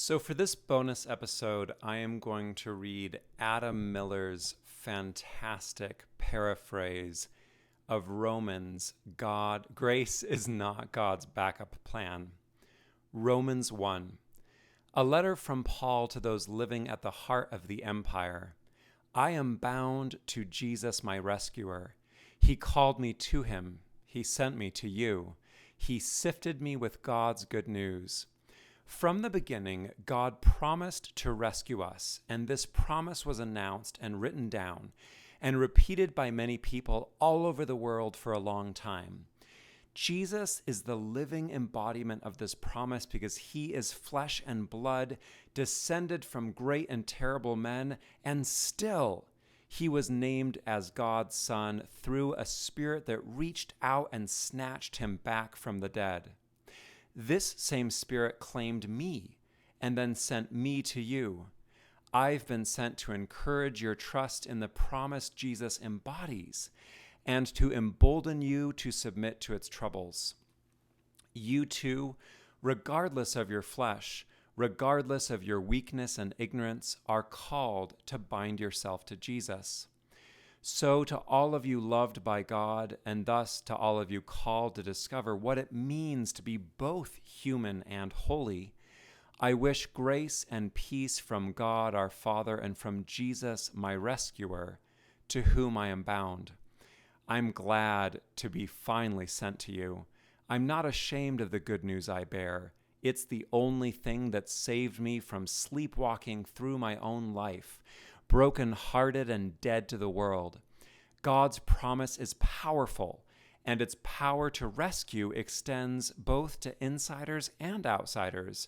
So, for this bonus episode, I am going to read Adam Miller's fantastic paraphrase of Romans Grace is not God's backup plan. Romans 1. A letter from Paul to those living at the heart of the empire. I am bound to Jesus, my rescuer. He called me to him. He sent me to you. He sifted me with God's good news. From the beginning, God promised to rescue us, and this promise was announced and written down and repeated by many people all over the world for a long time. Jesus is the living embodiment of this promise because he is flesh and blood, descended from great and terrible men, and still he was named as God's Son through a spirit that reached out and snatched him back from the dead. This same Spirit claimed me and then sent me to you. I've been sent to encourage your trust in the promise Jesus embodies and to embolden you to submit to its troubles. You too, regardless of your flesh, regardless of your weakness and ignorance, are called to bind yourself to Jesus. So to all of you loved by God, and thus to all of you called to discover what it means to be both human and holy, I wish grace and peace from God our Father and from Jesus my rescuer, to whom I am bound. I'm glad to be finally sent to you. I'm not ashamed of the good news I bear. It's the only thing that saved me from sleepwalking through my own life, broken-hearted and dead to the world. God's promise is powerful, and its power to rescue extends both to insiders and outsiders.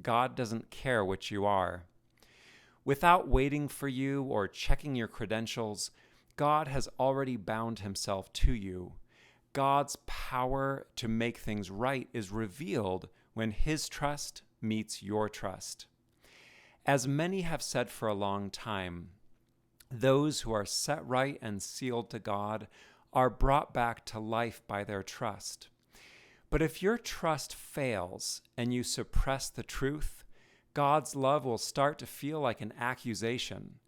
God doesn't care which you are. Without waiting for you or checking your credentials, God has already bound himself to you. God's power to make things right is revealed when his trust meets your trust. As many have said for a long time, those who are set right and sealed to God are brought back to life by their trust. But if your trust fails and you suppress the truth, God's love will start to feel like an accusation.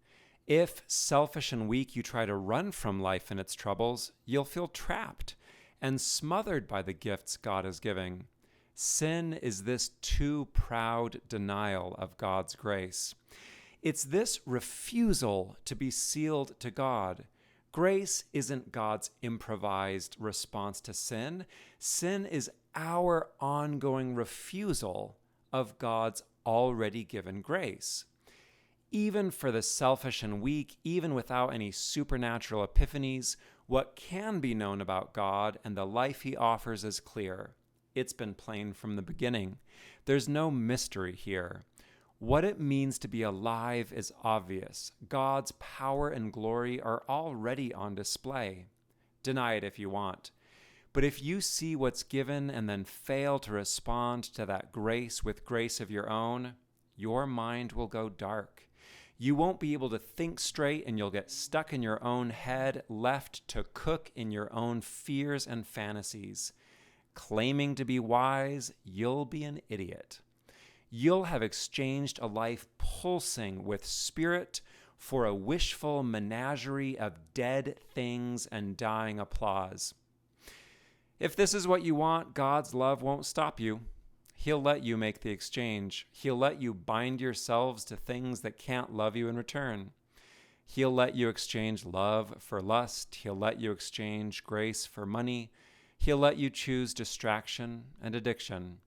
If, selfish and weak, you try to run from life and its troubles, you'll feel trapped and smothered by the gifts God is giving. Sin is this too proud denial of God's grace. It's this refusal to be sealed to God. Grace isn't God's improvised response to sin. Sin is our ongoing refusal of God's already given grace. Even for the selfish and weak, even without any supernatural epiphanies, what can be known about God and the life he offers is clear. It's been plain from the beginning. There's no mystery here. What it means to be alive is obvious. God's power and glory are already on display. Deny it if you want. But if you see what's given and then fail to respond to that grace with grace of your own, your mind will go dark. You won't be able to think straight, and you'll get stuck in your own head, left to cook in your own fears and fantasies. Claiming to be wise, you'll be an idiot. You'll have exchanged a life pulsing with spirit for a wishful menagerie of dead things and dying applause. If this is what you want, God's love won't stop you. He'll let you make the exchange. He'll let you bind yourselves to things that can't love you in return. He'll let you exchange love for lust. He'll let you exchange grace for money. He'll let you choose distraction and addiction.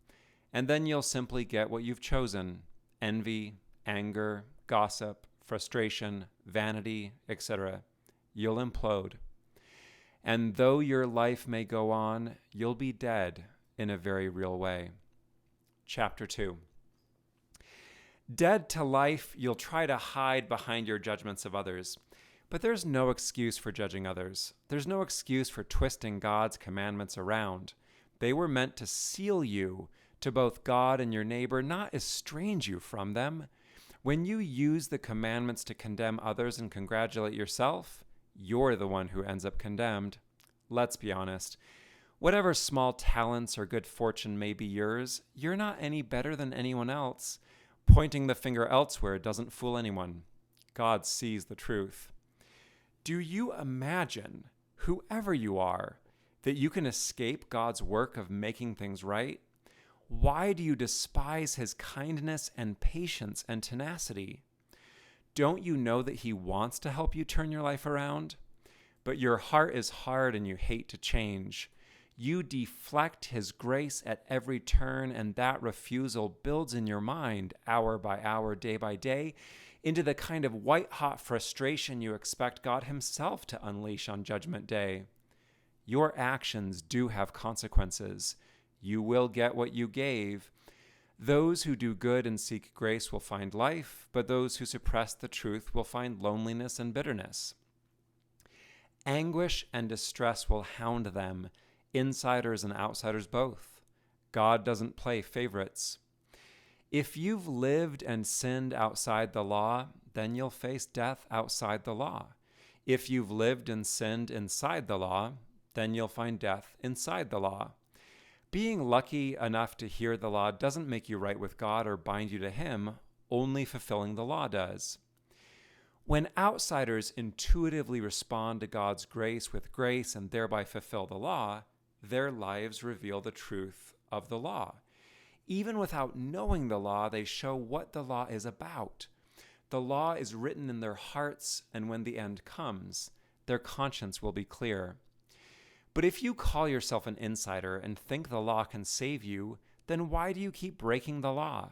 And then you'll simply get what you've chosen: envy, anger, gossip, frustration, vanity, etc. You'll implode. And though your life may go on, you'll be dead in a very real way. Chapter 2. Dead to life, you'll try to hide behind your judgments of others. But there's no excuse for judging others. There's no excuse for twisting God's commandments around. They were meant to seal you to both God and your neighbor, not estrange you from them. When you use the commandments to condemn others and congratulate yourself, you're the one who ends up condemned. Let's be honest. Whatever small talents or good fortune may be yours, you're not any better than anyone else. Pointing the finger elsewhere doesn't fool anyone. God sees the truth. Do you imagine, whoever you are, that you can escape God's work of making things right? Why do you despise his kindness and patience and tenacity? Don't you know that he wants to help you turn your life around? But your heart is hard and you hate to change. You deflect his grace at every turn, and that refusal builds in your mind, hour by hour, day by day, into the kind of white-hot frustration you expect God himself to unleash on Judgment Day. Your actions do have consequences. You will get what you gave. Those who do good and seek grace will find life, but those who suppress the truth will find loneliness and bitterness. Anguish and distress will hound them, insiders and outsiders both. God doesn't play favorites. If you've lived and sinned outside the law, then you'll face death outside the law. If you've lived and sinned inside the law, then you'll find death inside the law. Being lucky enough to hear the law doesn't make you right with God or bind you to him. Only fulfilling the law does. When outsiders intuitively respond to God's grace with grace and thereby fulfill the law, their lives reveal the truth of the law. Even without knowing the law, they show what the law is about. The law is written in their hearts, and when the end comes, their conscience will be clear. But if you call yourself an insider and think the law can save you, then why do you keep breaking the law?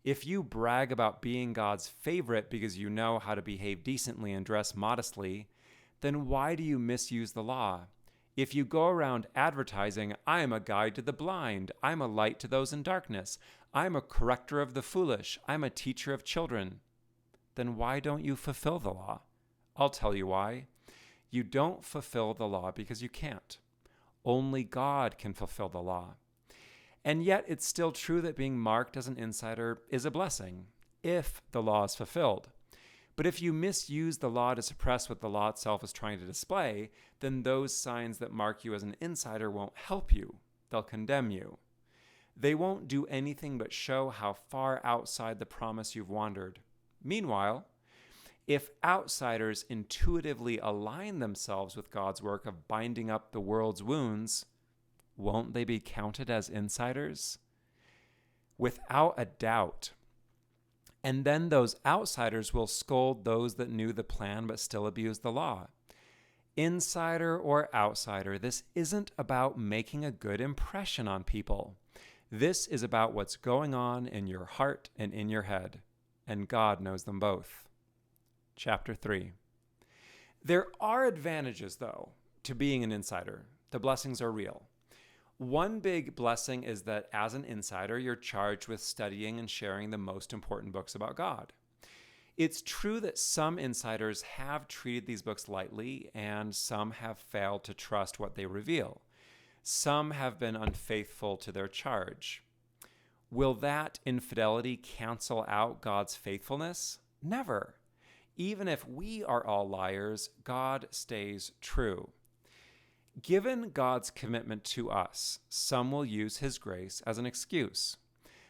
If you brag about being God's favorite because you know how to behave decently and dress modestly, then why do you misuse the law? If you go around advertising, I am a guide to the blind, I'm a light to those in darkness, I'm a corrector of the foolish, I'm a teacher of children, then why don't you fulfill the law? I'll tell you why. You don't fulfill the law because you can't. Only God can fulfill the law. And yet it's still true that being marked as an insider is a blessing, if the law is fulfilled. But if you misuse the law to suppress what the law itself is trying to display, then those signs that mark you as an insider won't help you. They'll condemn you. They won't do anything but show how far outside the promise you've wandered. Meanwhile, if outsiders intuitively align themselves with God's work of binding up the world's wounds, won't they be counted as insiders? Without a doubt. And then those outsiders will scold those that knew the plan but still abused the law. Insider or outsider, this isn't about making a good impression on people. This is about what's going on in your heart and in your head, and God knows them both. Chapter 3. There are advantages, though, to being an insider. The blessings are real. One big blessing is that as an insider, you're charged with studying and sharing the most important books about God. It's true that some insiders have treated these books lightly, and some have failed to trust what they reveal. Some have been unfaithful to their charge. Will that infidelity cancel out God's faithfulness? Never. Even if we are all liars, God stays true. Given God's commitment to us, some will use his grace as an excuse.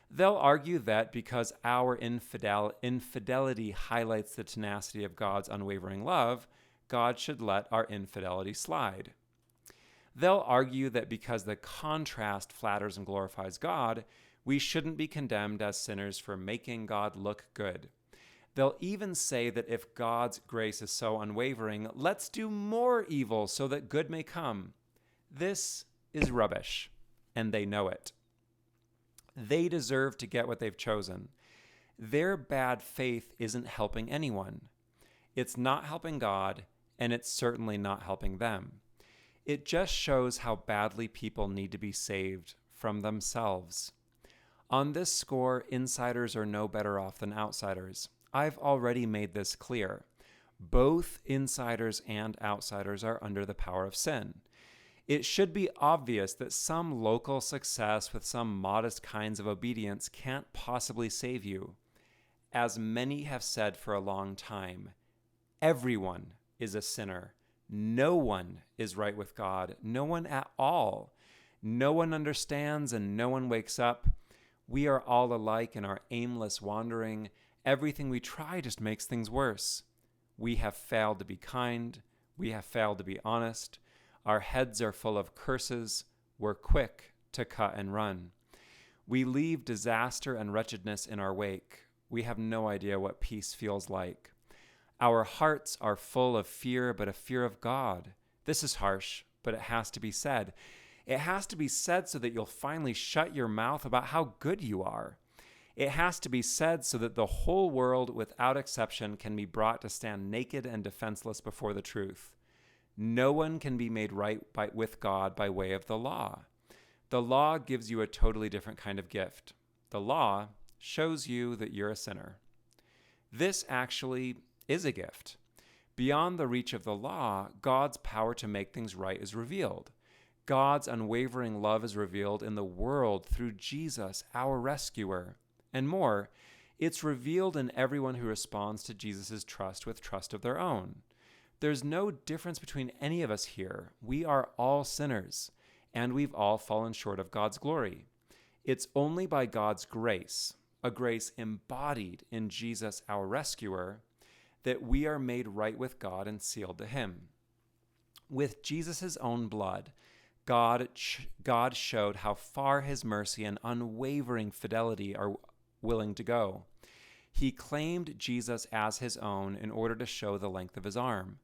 They'll argue that because our infidelity highlights the tenacity of God's unwavering love, God should let our infidelity slide. They'll argue that because the contrast flatters and glorifies God, we shouldn't be condemned as sinners for making God look good. They'll even say that if God's grace is so unwavering, let's do more evil so that good may come. This is rubbish, and they know it. They deserve to get what they've chosen. Their bad faith isn't helping anyone. It's not helping God, and it's certainly not helping them. It just shows how badly people need to be saved from themselves. On this score, insiders are no better off than outsiders. I've already made this clear. Both insiders and outsiders are under the power of sin. It should be obvious that some local success with some modest kinds of obedience can't possibly save you. As many have said for a long time, everyone is a sinner. No one is right with God. No one at all. No one understands and no one wakes up. We are all alike in our aimless wandering. Everything we try just makes things worse. We have failed to be kind. We have failed to be honest. Our heads are full of curses. We're quick to cut and run. We leave disaster and wretchedness in our wake. We have no idea what peace feels like. Our hearts are full of fear, but a fear of God. This is harsh, but it has to be said. It has to be said so that you'll finally shut your mouth about how good you are. It has to be said so that the whole world, without exception, can be brought to stand naked and defenseless before the truth. No one can be made right with God by way of the law. The law gives you a totally different kind of gift. The law shows you that you're a sinner. This actually is a gift. Beyond the reach of the law, God's power to make things right is revealed. God's unwavering love is revealed in the world through Jesus, our rescuer. And more, it's revealed in everyone who responds to Jesus' trust with trust of their own. There's no difference between any of us here. We are all sinners, and we've all fallen short of God's glory. It's only by God's grace, a grace embodied in Jesus, our rescuer, that we are made right with God and sealed to him. With Jesus' own blood, God showed how far his mercy and unwavering fidelity are willing to go. He claimed Jesus as his own in order to show the length of his arm.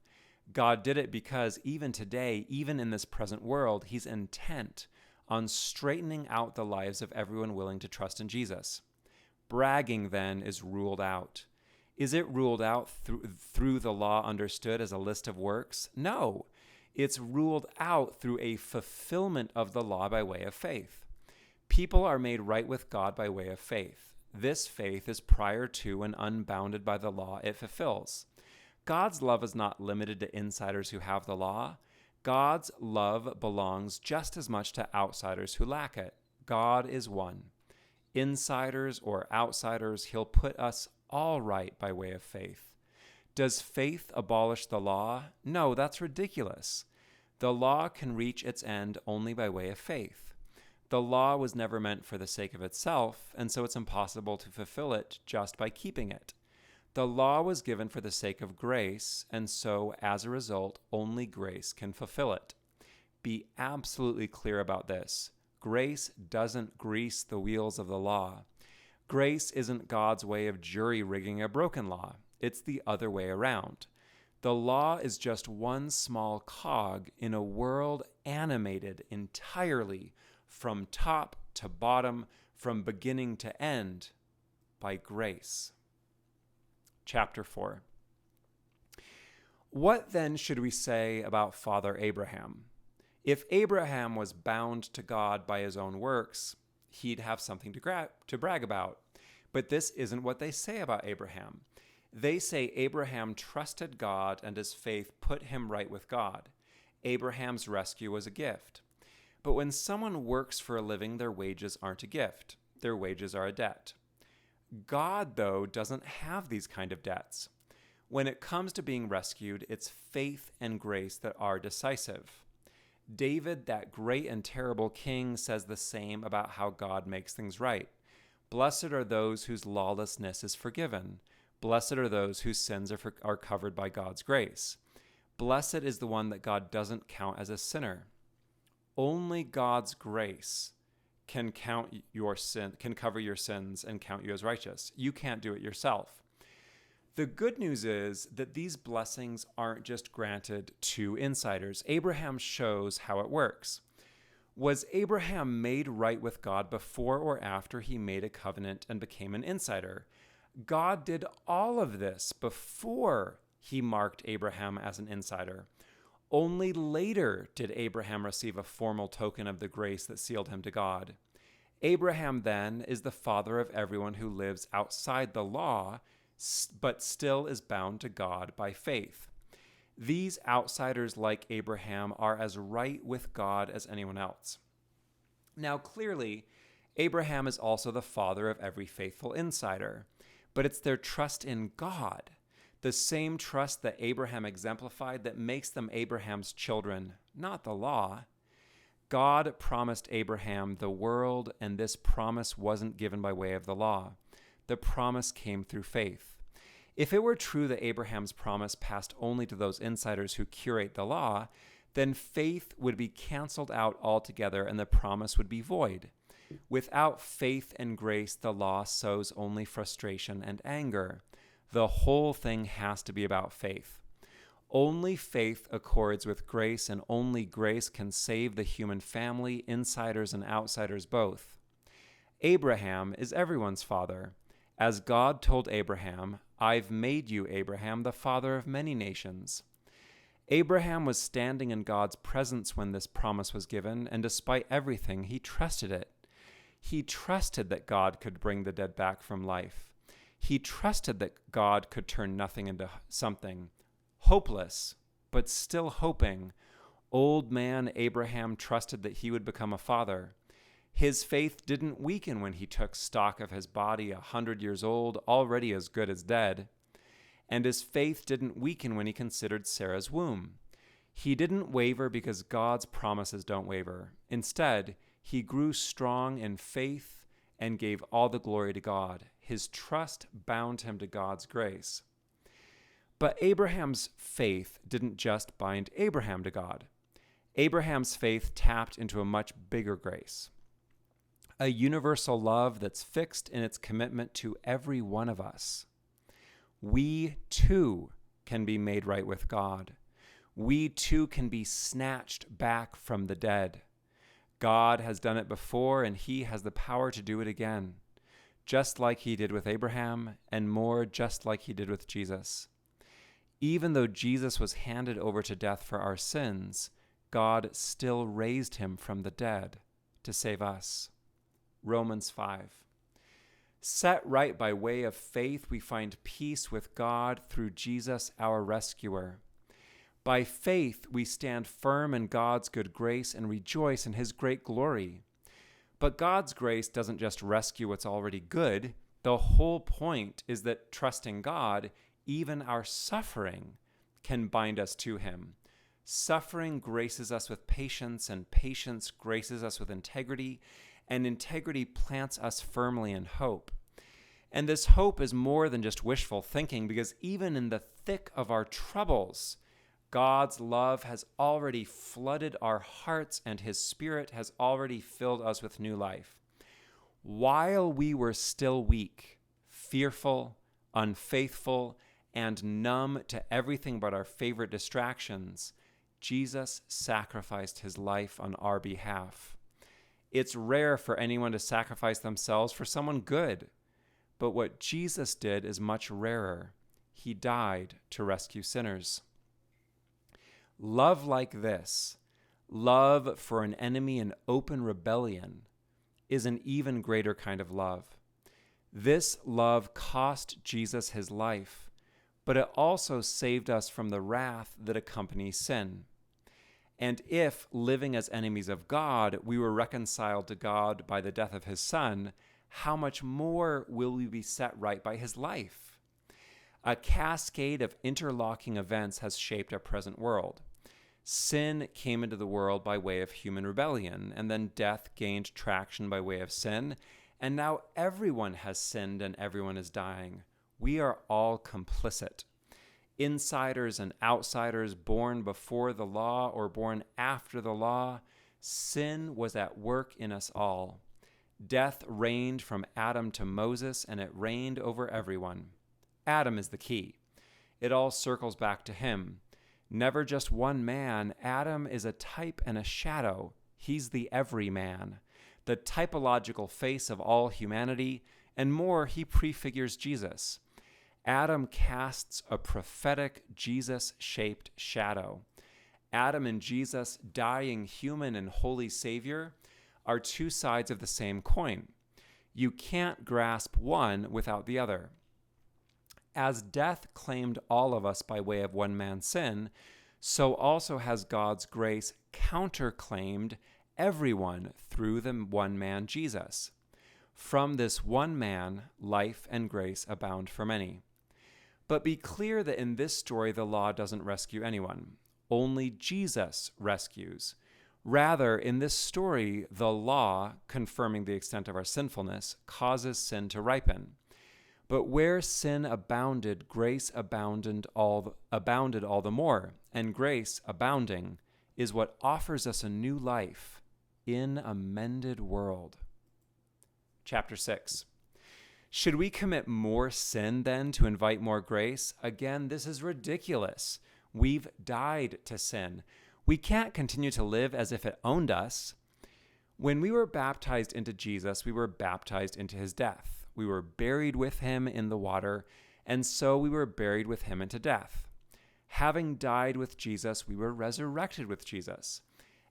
God did it because even today, even in this present world, he's intent on straightening out the lives of everyone willing to trust in Jesus. Bragging, then, is ruled out. Is it ruled out through the law understood as a list of works? No. It's ruled out through a fulfillment of the law by way of faith. People are made right with God by way of faith. This faith is prior to and unbounded by the law it fulfills. God's love is not limited to insiders who have the law. God's love belongs just as much to outsiders who lack it. God is one. Insiders or outsiders, he'll put us all right by way of faith. Does faith abolish the law? No, that's ridiculous. The law can reach its end only by way of faith. The law was never meant for the sake of itself, and so it's impossible to fulfill it just by keeping it. The law was given for the sake of grace, and so, as a result, only grace can fulfill it. Be absolutely clear about this. Grace doesn't grease the wheels of the law. Grace isn't God's way of jury-rigging a broken law. It's the other way around. The law is just one small cog in a world animated entirely from top to bottom, from beginning to end, by grace. Chapter 4. What then should we say about Father Abraham? If Abraham was bound to God by his own works, he'd have something to brag about. But this isn't what they say about Abraham. They say Abraham trusted God and his faith put him right with God. Abraham's rescue was a gift. But when someone works for a living, their wages aren't a gift. Their wages are a debt. God, though, doesn't have these kind of debts. When it comes to being rescued, it's faith and grace that are decisive. David, that great and terrible king, says the same about how God makes things right. Blessed are those whose lawlessness is forgiven. Blessed are those whose sins are covered by God's grace. Blessed is the one that God doesn't count as a sinner. Only God's grace can cover your sins and count you as righteous. You can't do it yourself. The good news is that these blessings aren't just granted to insiders. Abraham shows how it works. Was Abraham made right with God before or after he made a covenant and became an insider? God did all of this before he marked Abraham as an insider. Only later did Abraham receive a formal token of the grace that sealed him to God. Abraham, then, is the father of everyone who lives outside the law, but still is bound to God by faith. These outsiders, like Abraham, are as right with God as anyone else. Now, clearly, Abraham is also the father of every faithful insider, but it's their trust in God, the same trust that Abraham exemplified, that makes them Abraham's children, not the law. God promised Abraham the world, and this promise wasn't given by way of the law. The promise came through faith. If it were true that Abraham's promise passed only to those insiders who curate the law, then faith would be canceled out altogether and the promise would be void. Without faith and grace, the law sows only frustration and anger. The whole thing has to be about faith. Only faith accords with grace, and only grace can save the human family, insiders and outsiders both. Abraham is everyone's father. As God told Abraham, "I've made you, Abraham, the father of many nations." Abraham was standing in God's presence when this promise was given, and despite everything, he trusted it. He trusted that God could bring the dead back from life. He trusted that God could turn nothing into something. Hopeless, but still hoping, old man Abraham trusted that he would become a father. His faith didn't weaken when he took stock of his body 100 years old, already as good as dead. And his faith didn't weaken when he considered Sarah's womb. He didn't waver because God's promises don't waver. Instead, he grew strong in faith and gave all the glory to God. His trust bound him to God's grace. But Abraham's faith didn't just bind Abraham to God. Abraham's faith tapped into a much bigger grace, a universal love that's fixed in its commitment to every one of us. We too can be made right with God. We too can be snatched back from the dead. God has done it before, and he has the power to do it again, just like he did with Abraham, and more, just like he did with Jesus. Even though Jesus was handed over to death for our sins, God still raised him from the dead to save us. Romans 5. Set right by way of faith, we find peace with God through Jesus, our rescuer. By faith, we stand firm in God's good grace and rejoice in his great glory. But God's grace doesn't just rescue what's already good. The whole point is that trusting God, even our suffering, can bind us to him. Suffering graces us with patience, and patience graces us with integrity, and integrity plants us firmly in hope. And this hope is more than just wishful thinking, because even in the thick of our troubles, God's love has already flooded our hearts, and his Spirit has already filled us with new life. While we were still weak, fearful, unfaithful, and numb to everything but our favorite distractions, Jesus sacrificed his life on our behalf. It's rare for anyone to sacrifice themselves for someone good, but what Jesus did is much rarer. He died to rescue sinners. Love like this, love for an enemy in open rebellion, is an even greater kind of love. This love cost Jesus his life, but it also saved us from the wrath that accompanies sin. And if, living as enemies of God, we were reconciled to God by the death of his Son, how much more will we be set right by his life? A cascade of interlocking events has shaped our present world. Sin came into the world by way of human rebellion, and then death gained traction by way of sin, and now everyone has sinned and everyone is dying. We are all complicit. Insiders and outsiders, born before the law or born after the law, sin was at work in us all. Death reigned from Adam to Moses, and it reigned over everyone. Adam is the key. It all circles back to him. Never just one man. Adam is a type and a shadow. He's the everyman, the typological face of all humanity, and more, he prefigures Jesus. Adam casts a prophetic Jesus-shaped shadow. Adam and Jesus, dying human and holy Savior, are two sides of the same coin. You can't grasp one without the other. As death claimed all of us by way of one man's sin, so also has God's grace counterclaimed everyone through the one man, Jesus. From this one man, life and grace abound for many. But be clear that in this story, the law doesn't rescue anyone. Only Jesus rescues. Rather, in this story, the law, confirming the extent of our sinfulness, causes sin to ripen. But where sin abounded, grace abounded all the more, and grace, abounding, is what offers us a new life in a mended world. Chapter 6. Should we commit more sin then to invite more grace? Again, this is ridiculous. We've died to sin. We can't continue to live as if it owned us. When we were baptized into Jesus, we were baptized into his death. We were buried with him in the water, and so we were buried with him into death. Having died with Jesus, we were resurrected with Jesus.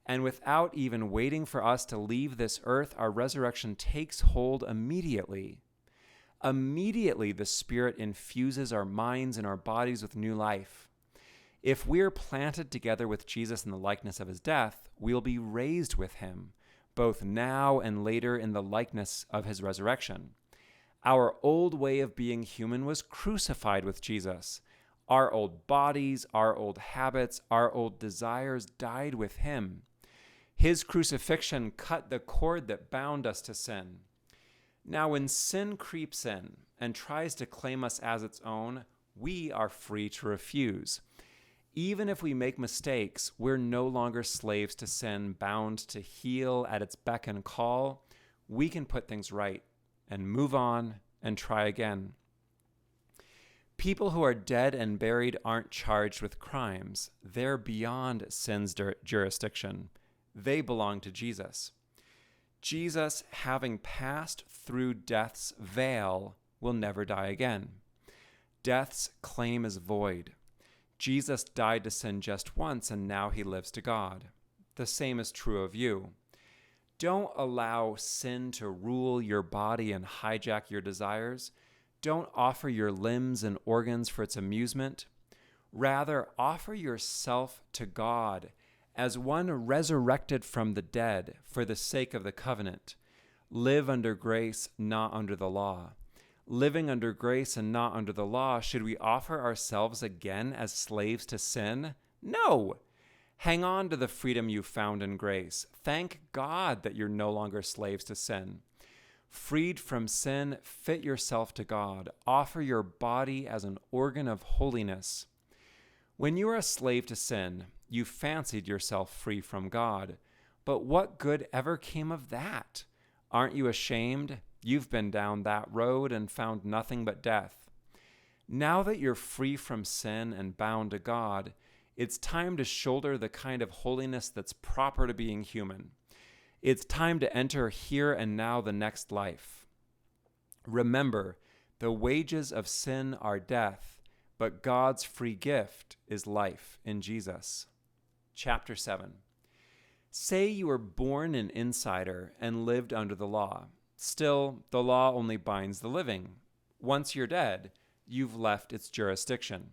And without even waiting for us to leave this earth, our resurrection takes hold immediately. Immediately, the Spirit infuses our minds and our bodies with new life. If we are planted together with Jesus in the likeness of his death, we will be raised with him, both now and later in the likeness of his resurrection. Our old way of being human was crucified with Jesus. Our old bodies, our old habits, our old desires died with him. His crucifixion cut the cord that bound us to sin. Now, when sin creeps in and tries to claim us as its own, we are free to refuse. Even if we make mistakes, we're no longer slaves to sin, bound to heel at its beck and call. We can put things right and move on and try again. People who are dead and buried aren't charged with crimes. They're beyond sin's jurisdiction. They belong to Jesus. Jesus, having passed through death's veil, will never die again. Death's claim is void. Jesus died to sin just once, and now he lives to God. The same is true of you. Don't allow sin to rule your body and hijack your desires. Don't offer your limbs and organs for its amusement. Rather, offer yourself to God as one resurrected from the dead for the sake of the covenant. Live under grace, not under the law. Living under grace and not under the law, should we offer ourselves again as slaves to sin? No! Hang on to the freedom you found in grace. Thank God that you're no longer slaves to sin. Freed from sin, fit yourself to God. Offer your body as an organ of holiness. When you were a slave to sin, you fancied yourself free from God. But what good ever came of that? Aren't you ashamed? You've been down that road and found nothing but death. Now that you're free from sin and bound to God, it's time to shoulder the kind of holiness that's proper to being human. It's time to enter here and now the next life. Remember, the wages of sin are death, but God's free gift is life in Jesus. Chapter 7. Say you were born an insider and lived under the law. Still, the law only binds the living. Once you're dead, you've left its jurisdiction.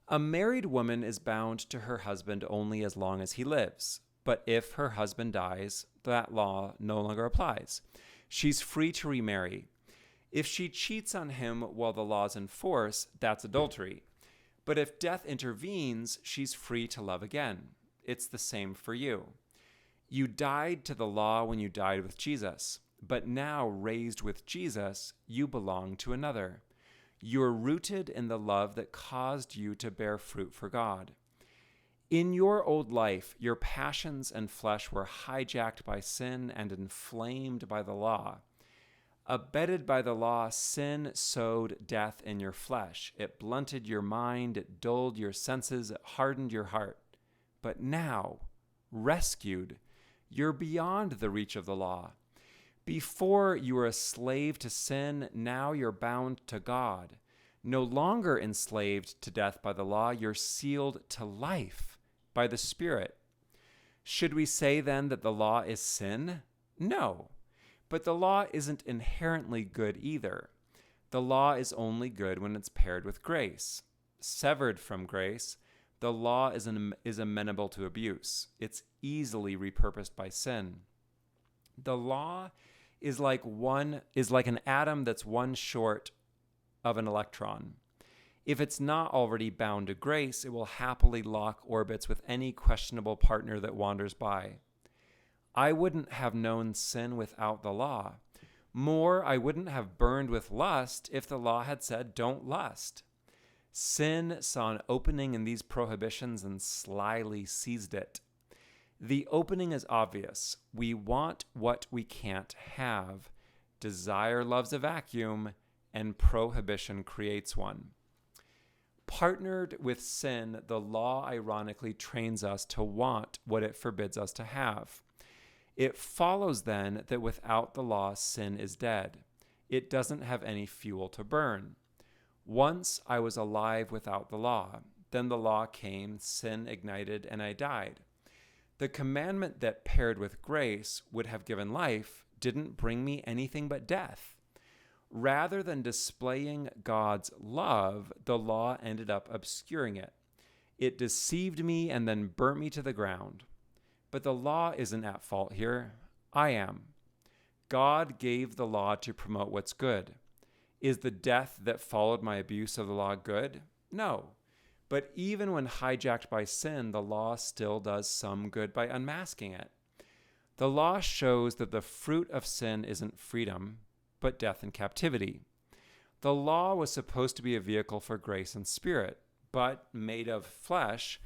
A married woman is bound to her husband only as long as he lives. But if her husband dies, that law no longer applies. She's free to remarry. If she cheats on him while the law's in force, that's adultery. But if death intervenes, she's free to love again. It's the same for you. You died to the law when you died with Jesus, but now raised with Jesus, you belong to another. You're rooted in the love that caused you to bear fruit for God. In your old life, your passions and flesh were hijacked by sin and inflamed by the law. Abetted by the law, sin sowed death in your flesh. It blunted your mind, it dulled your senses, it hardened your heart. But now, rescued, you're beyond the reach of the law. Before you were a slave to sin, now you're bound to God. No longer enslaved to death by the law, you're sealed to life by the Spirit. Should we say then that the law is sin? No. But the law isn't inherently good either. The law is only good when it's paired with grace. Severed from grace, the law is amenable to abuse. It's easily repurposed by sin. The law is like an atom that's one short of an electron. If it's not already bound to grace, it will happily lock orbits with any questionable partner that wanders by. I wouldn't have known sin without the law. More, I wouldn't have burned with lust if the law had said, don't lust. Sin saw an opening in these prohibitions and slyly seized it. The opening is obvious. We want what we can't have. Desire loves a vacuum, and prohibition creates one. Partnered with sin, the law ironically trains us to want what it forbids us to have. It follows then that without the law, sin is dead. It doesn't have any fuel to burn. Once I was alive without the law. Then the law came, sin ignited, and I died. The commandment that paired with grace would have given life didn't bring me anything but death. Rather than displaying God's love, the law ended up obscuring it. It deceived me and then burnt me to the ground. But the law isn't at fault here. I am. God gave the law to promote what's good. Is the death that followed my abuse of the law good? No. But even when hijacked by sin, the law still does some good by unmasking it. The law shows that the fruit of sin isn't freedom, but death and captivity. The law was supposed to be a vehicle for grace and spirit, but made of flesh,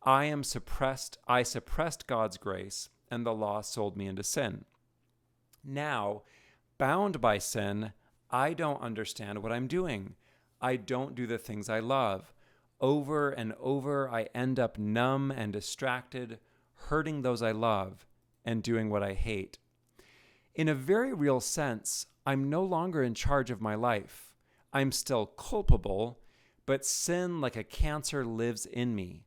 I suppressed God's grace, and the law sold me into sin. Now, bound by sin, I don't understand what I'm doing. I don't do the things I love. Over and over, I end up numb and distracted, hurting those I love, and doing what I hate. In a very real sense, I'm no longer in charge of my life. I'm still culpable, but sin, like a cancer, lives in me.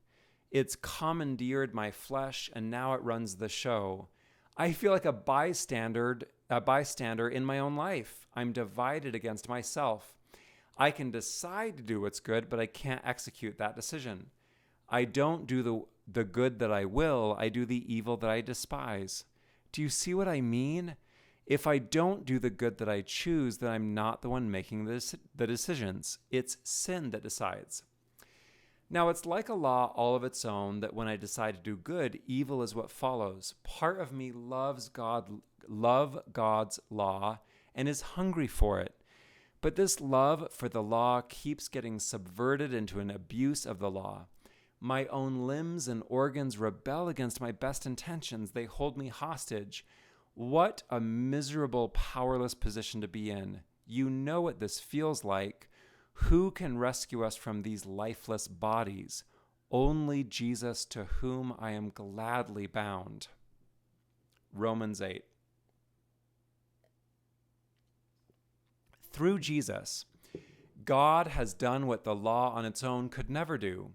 It's commandeered my flesh, and now it runs the show. I feel like a bystander in my own life. I'm divided against myself. I can decide to do what's good, but I can't execute that decision. I don't do the good that I will, I do the evil that I despise. Do you see what I mean? If I don't do the good that I choose, then I'm not the one making the decisions. It's sin that decides. Now, it's like a law all of its own that when I decide to do good, evil is what follows. Part of me loves God's law and is hungry for it. But this love for the law keeps getting subverted into an abuse of the law. My own limbs and organs rebel against my best intentions. They hold me hostage. What a miserable, powerless position to be in. You know what this feels like. Who can rescue us from these lifeless bodies? Only Jesus, to whom I am gladly bound. Romans 8. Through Jesus, God has done what the law on its own could never do.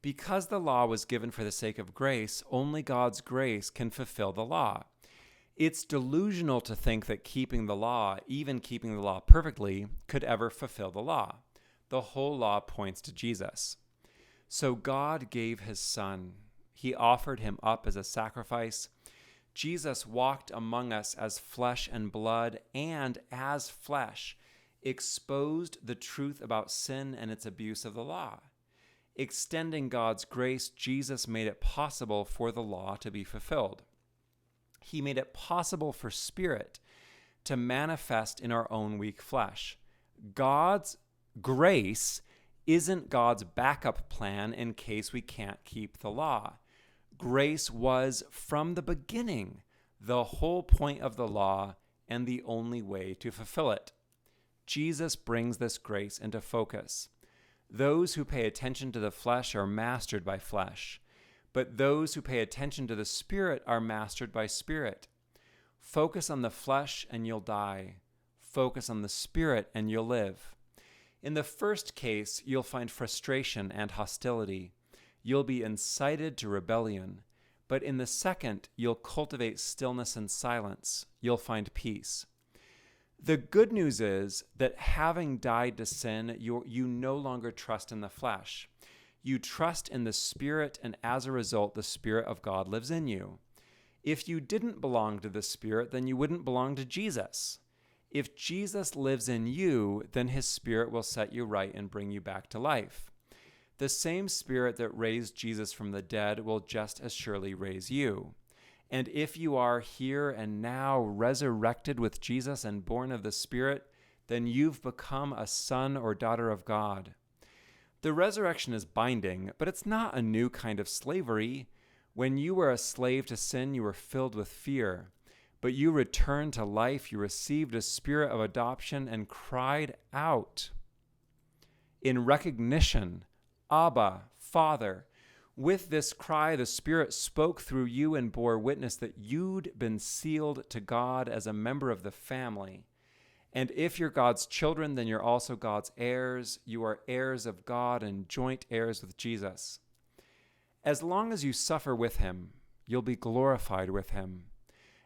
Because the law was given for the sake of grace, only God's grace can fulfill the law. It's delusional to think that keeping the law, even keeping the law perfectly, could ever fulfill the law. The whole law points to Jesus. So God gave his Son. He offered him up as a sacrifice. Jesus walked among us as flesh and blood, and as flesh, exposed the truth about sin and its abuse of the law. Extending God's grace, Jesus made it possible for the law to be fulfilled. He made it possible for spirit to manifest in our own weak flesh. God's grace isn't God's backup plan in case we can't keep the law. Grace was, from the beginning, the whole point of the law and the only way to fulfill it. Jesus brings this grace into focus. Those who pay attention to the flesh are mastered by flesh, but those who pay attention to the Spirit are mastered by Spirit. Focus on the flesh and you'll die. Focus on the Spirit and you'll live. In the first case, you'll find frustration and hostility. You'll be incited to rebellion. But in the second, you'll cultivate stillness and silence. You'll find peace. The good news is that having died to sin, you no longer trust in the flesh. You trust in the Spirit, and as a result, the Spirit of God lives in you. If you didn't belong to the Spirit, then you wouldn't belong to Jesus. If Jesus lives in you, then his Spirit will set you right and bring you back to life. The same Spirit that raised Jesus from the dead will just as surely raise you. And if you are here and now resurrected with Jesus and born of the Spirit, then you've become a son or daughter of God. The resurrection is binding, but it's not a new kind of slavery. When you were a slave to sin, you were filled with fear. But you returned to life, you received a spirit of adoption and cried out in recognition, Abba, Father. With this cry, the Spirit spoke through you and bore witness that you'd been sealed to God as a member of the family. And if you're God's children, then you're also God's heirs. You are heirs of God and joint heirs with Jesus. As long as you suffer with him, you'll be glorified with him.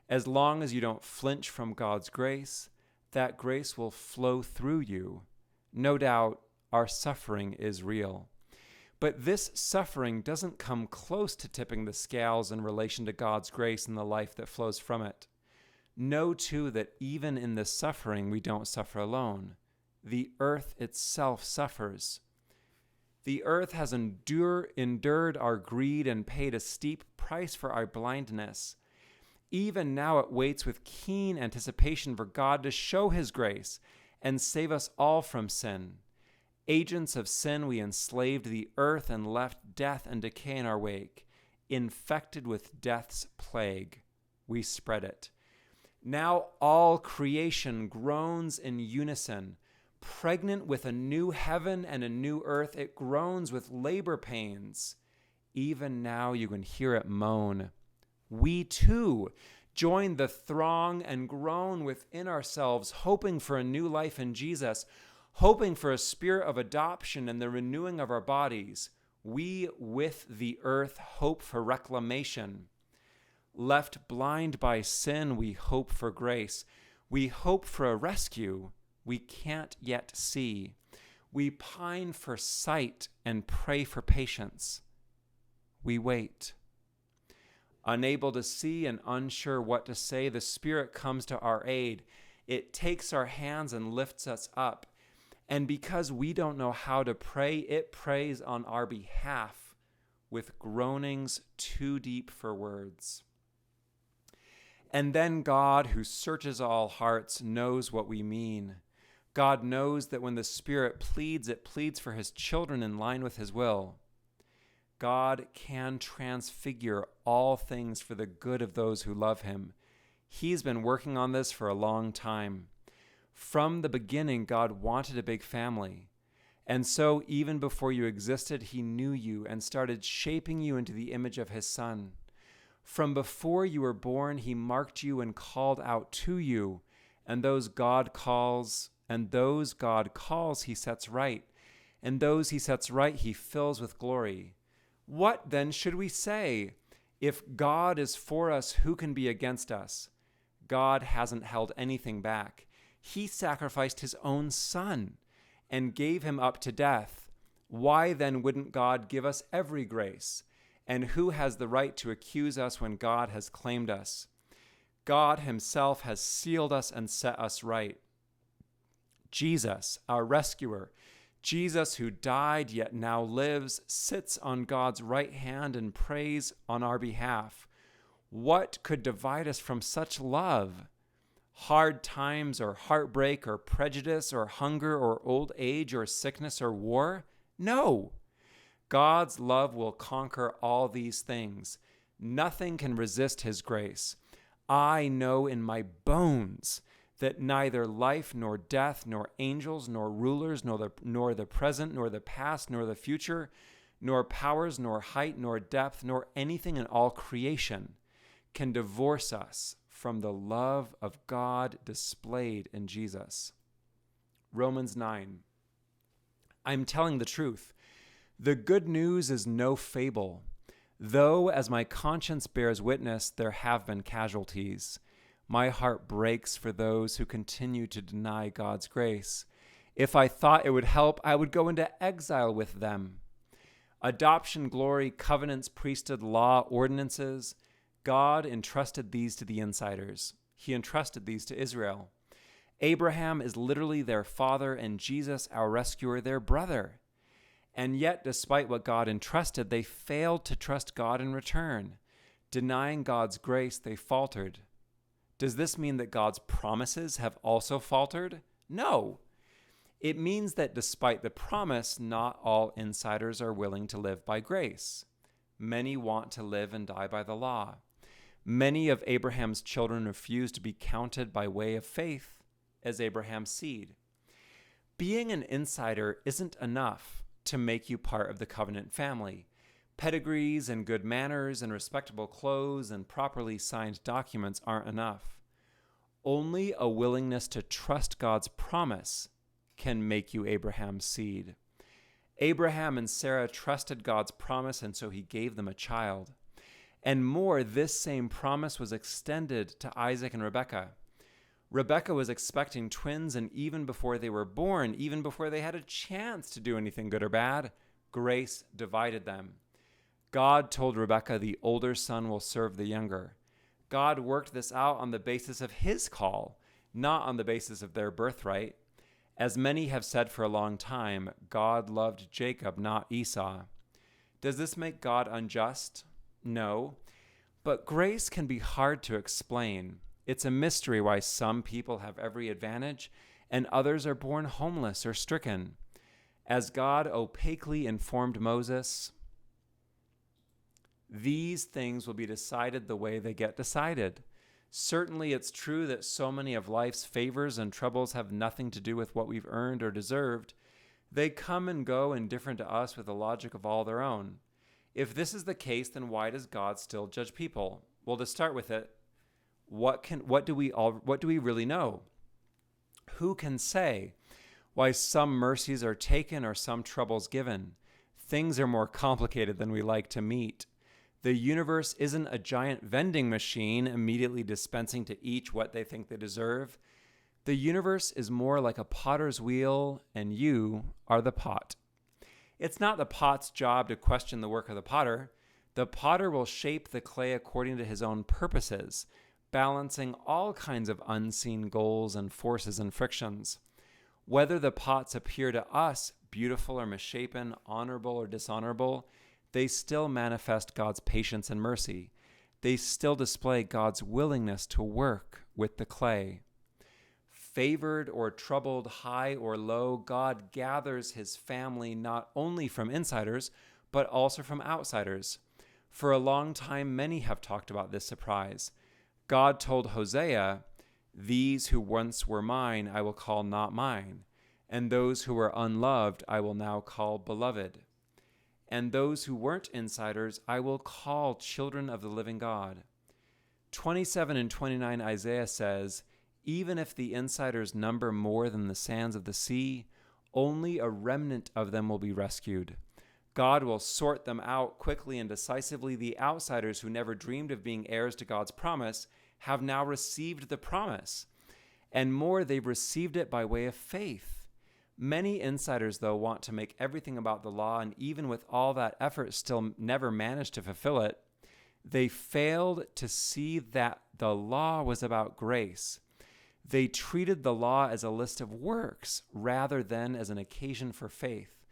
As long as you don't flinch from God's grace, that grace will flow through you. No doubt, our suffering is real. But this suffering doesn't come close to tipping the scales in relation to God's grace and the life that flows from it. Know, too, that even in this suffering, we don't suffer alone. The earth itself suffers. The earth has endured our greed and paid a steep price for our blindness. Even now it waits with keen anticipation for God to show his grace and save us all from sin. Agents of sin, we enslaved the earth and left death and decay in our wake. Infected with death's plague, we spread it. Now all creation groans in unison. Pregnant with a new heaven and a new earth, it groans with labor pains. Even now you can hear it moan. We too join the throng and groan within ourselves, hoping for a new life in Jesus, hoping for a spirit of adoption and the renewing of our bodies. We with the earth hope for reclamation. Left blind by sin, we hope for grace. We hope for a rescue we can't yet see. We pine for sight and pray for patience. We wait. Unable to see and unsure what to say, the Spirit comes to our aid. It takes our hands and lifts us up. And because we don't know how to pray, it prays on our behalf with groanings too deep for words. And then God, who searches all hearts, knows what we mean. God knows that when the Spirit pleads, it pleads for his children in line with his will. God can transfigure all things for the good of those who love him. He's been working on this for a long time. From the beginning, God wanted a big family. And so even before you existed, he knew you and started shaping you into the image of his Son. From before you were born, he marked you and called out to you, and those God calls, he sets right, and those he sets right, he fills with glory. What then should we say? If God is for us, who can be against us? God hasn't held anything back. He sacrificed his own Son and gave him up to death. Why then wouldn't God give us every grace? And who has the right to accuse us when God has claimed us? God himself has sealed us and set us right. Jesus, our rescuer, Jesus who died yet now lives, sits on God's right hand and prays on our behalf. What could divide us from such love? Hard times or heartbreak or prejudice or hunger or old age or sickness or war? No. God's love will conquer all these things. Nothing can resist his grace. I know in my bones that neither life nor death nor angels nor rulers nor the present nor the past nor the future nor powers nor height nor depth nor anything in all creation can divorce us from the love of God displayed in Jesus. Romans 9. I'm telling the truth. The good news is no fable, though, as my conscience bears witness, there have been casualties. My heart breaks for those who continue to deny God's grace. If I thought it would help, I would go into exile with them. Adoption, glory, covenants, priesthood, law, ordinances, God entrusted these to the insiders. He entrusted these to Israel. Abraham is literally their father, and Jesus, our rescuer, their brother. And yet, despite what God entrusted, they failed to trust God in return. Denying God's grace, they faltered. Does this mean that God's promises have also faltered? No. It means that despite the promise, not all insiders are willing to live by grace. Many want to live and die by the law. Many of Abraham's children refuse to be counted by way of faith as Abraham's seed. Being an insider isn't enough to make you part of the covenant family. Pedigrees and good manners and respectable clothes and properly signed documents aren't enough. Only a willingness to trust God's promise can make you Abraham's seed. Abraham and Sarah trusted God's promise, and so he gave them a child. And more, this same promise was extended to Isaac and Rebekah. Rebekah was expecting twins, and even before they were born, even before they had a chance to do anything good or bad, grace divided them. God told Rebekah the older son will serve the younger. God worked this out on the basis of his call, not on the basis of their birthright. As many have said for a long time, God loved Jacob, not Esau. Does this make God unjust? No. But grace can be hard to explain. It's a mystery why some people have every advantage and others are born homeless or stricken. As God opaquely informed Moses, these things will be decided the way they get decided. Certainly, it's true that so many of life's favors and troubles have nothing to do with what we've earned or deserved. They come and go indifferent to us with a logic of all their own. If this is the case, then why does God still judge people? Well, to start with it, what do we really know? Who can say why some mercies are taken or some troubles given? Things are more complicated than we like to meet. The universe isn't a giant vending machine immediately dispensing to each what they think they deserve. The universe is more like a potter's wheel, and you are the pot. It's not the pot's job to question the work of the potter. The potter will shape the clay according to his own purposes, balancing all kinds of unseen goals and forces and frictions. Whether the pots appear to us beautiful or misshapen, honorable or dishonorable, they still manifest God's patience and mercy. They still display God's willingness to work with the clay. Favored or troubled, high or low, God gathers his family not only from insiders, but also from outsiders. For a long time, many have talked about this surprise. God told Hosea, "These who once were mine, I will call not mine, and those who were unloved, I will now call beloved. And those who weren't insiders, I will call children of the living God." 27 and 29 Isaiah says, "Even if the insiders number more than the sands of the sea, only a remnant of them will be rescued. God will sort them out quickly and decisively. The outsiders who never dreamed of being heirs to God's promise have now received the promise. And more, they've received it by way of faith. Many insiders, though, want to make everything about the law, and even with all that effort, still never managed to fulfill it. They failed to see that the law was about grace. They treated the law as a list of works rather than as an occasion for faith.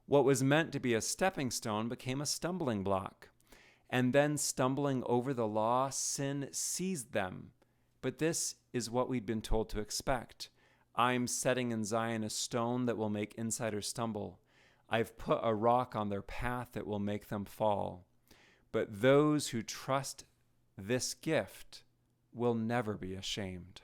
What was meant to be a stepping stone became a stumbling block. And then, stumbling over the law, sin seized them. But this is what we'd been told to expect. I'm setting in Zion a stone that will make insiders stumble. I've put a rock on their path that will make them fall. But those who trust this gift will never be ashamed.